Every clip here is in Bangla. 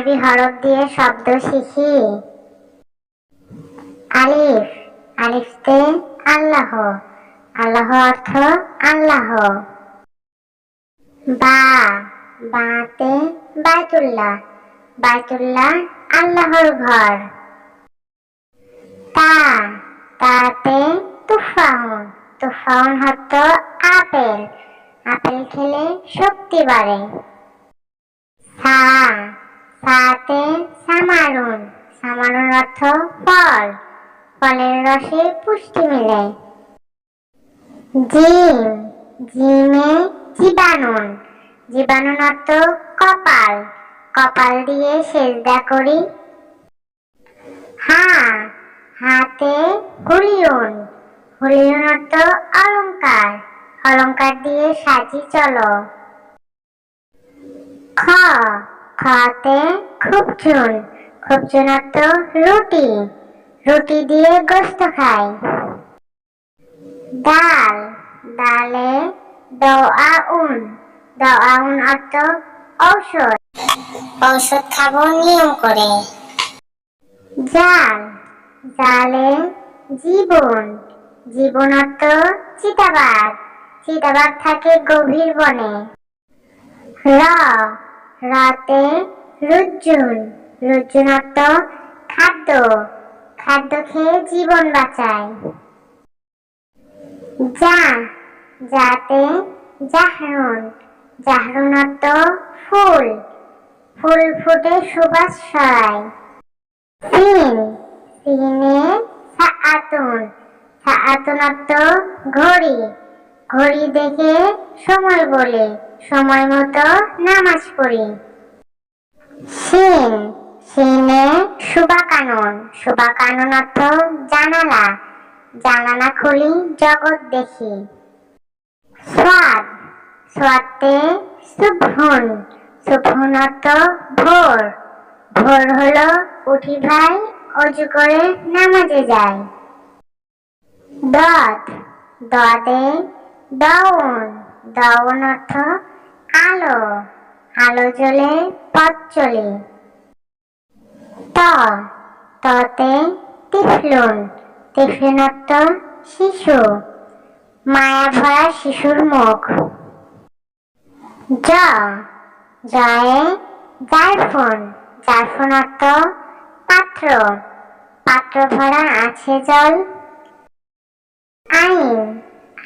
আরবি হরফ দিয়ে শব্দ শিখি। আলিফ, আলিফতে আল্লাহ, আল্লাহ অর্থ আল্লাহ। বা, বাতে বাইতুল্লাহ, বাইতুল্লাহ আল্লাহর ঘর। তা, তাতে তুফাউন, তুফাউন অর্থ আপেল, আপেল খেলে শক্তি বাড়ে। সা, সাতে সামারুন, সামারুন অর্থ ফল, ফলের রসে পুষ্টি মেলে। জিম, জিমে জীবাণুন, জীবাণুন অর্থ কপাল, কপাল দিয়ে সেজদা করি। হা, হাতে হুলিয়ুন, হুলিয়ুন অর্থ অলংকার, অলংকার দিয়ে সাজি চলো। খ, খতে খুবচুন, খুবচুন অর্থ রুটি, রুটি দিয়ে গোস্ত খাই। ডাল, ডালে দআউন, দআউন অর্থ ঔষধ, ঔষধ খাবো নিয়ম করে। জাল, জালে জীবন, জীবন অর্থ চিতাবাঘ, চিতাবাঘ থাকে গভীর বনে। র, রাতে রুজ্জুন, রুজ্জুন অর্থ খাদ্য, খাদ্য খেয়ে জীবন বাঁচায়। যা, যাতে জাহরুন, জাহরুন অর্থ ফুল, ফুল ফুটে সুবাস ছড়ায়। সিন, সিনে সাআতুন, সাআতুন অর্থ ঘড়ি, ঘড়ি দেখে সময় বলে, সময় মতো নামাজ পড়ি। শিন, শিনে শুভাকানুন, শুভাকানুন অর্থ জানালা, জানালা খুলি জগৎ দেখি। সোয়াদ, সোয়াদে সুবহুন, সুবহুন অর্থ ভোর, ভোর হলো উঠি ভাই অজু করে নামাজে যাই। দদ, দদে দাউন, দাউন অর্থ আলো, আলো জ্বলে পথ চলি। ত, ততে তিফলুন, তিফলুন অর্থ শিশু, মায়া ভরা শিশুর মুখ। জ, জয়ে জারফুন, জারফুন অর্থ পাত্র, পাত্র ভরা আছে জল। আইন,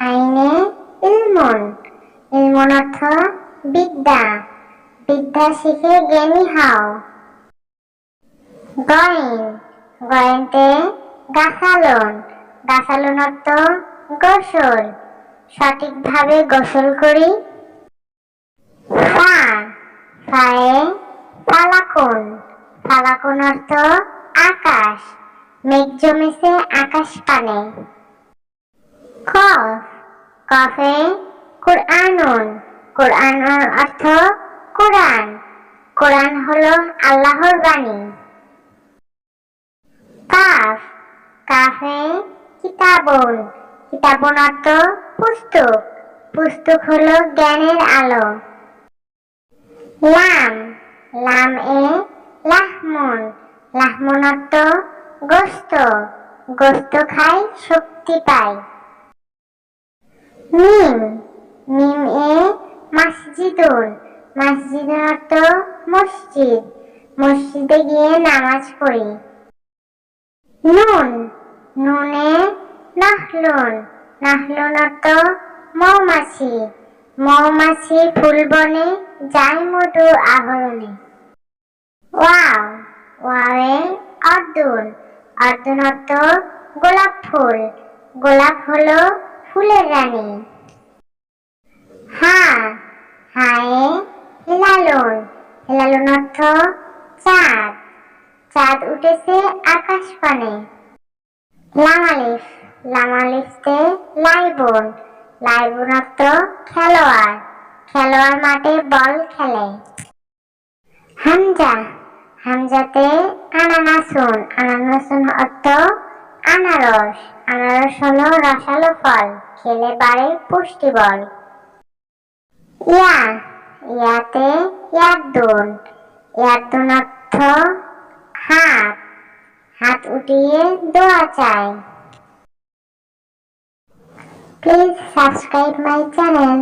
আইনে ইলমুন, ইলমুন অর্থ বিদ্যা, বিদ্যা শিখে জ্ঞানী হও। গয়েন, গয়েনতে গাছালুন, গাছালুন অর্থ গোসল, সঠিকভাবে গোসল করি। ফা, ফায়ে ফালাকুন, ফালাকুন অর্থ আকাশ, মেঘ জমেছে আকাশ পানে। কফ, কফে কুরআনুন, কুরআন অর্থ কোরআন, কোরআন হলো আল্লাহর বাণী। কাফ, কাফে কিতাবুন, কিতাবুন অর্থ পুস্তক, পুস্তক হলো জ্ঞানের আলো। লাম, লাম এ লাহমুন, লাহমুন অর্থ গোস্ত, গোস্ত খাই শক্তি পাই। মিম, মিম এ মসজিদুন, মসজিদুন অর্থ মসজিদ, মসজিদে গিয়ে নামাজ পড়ি। নুন, নুনে নাহলুন, নাহলুন অর্থ মৌমাছি, মৌমাছি ফুল বনে যায় মধু আহরণে। ওয়াও, ওয়াওয়ে অর্দুন, অর্দুন অর্থ গোলাপ ফুল, গোলাপ হলো ফুলের রানী। হা, হায়ে হিলালুন, হিলালুন অর্থ চাঁদ, চাঁদ উঠেছে আকাশ পানে। লাম আলিফ, লাম আলিফতে লাইবুন, লাইবুন অর্থ খেলোয়াড়, খেলোয়াড় মাঠে বল খেলে। হামজা, হামজাতে আনানাসুন, আনানাসুন অর্থ আনারস, আনারস হলো রসালো ফল, খেলে বাড়ে পুষ্টি বল। ইয়া, ইয়াতে ইয়াদুন, ইয়াদুন অর্থ অর্থ হাত, হাত উঠিয়ে দোয়া চাই। Please subscribe my channel.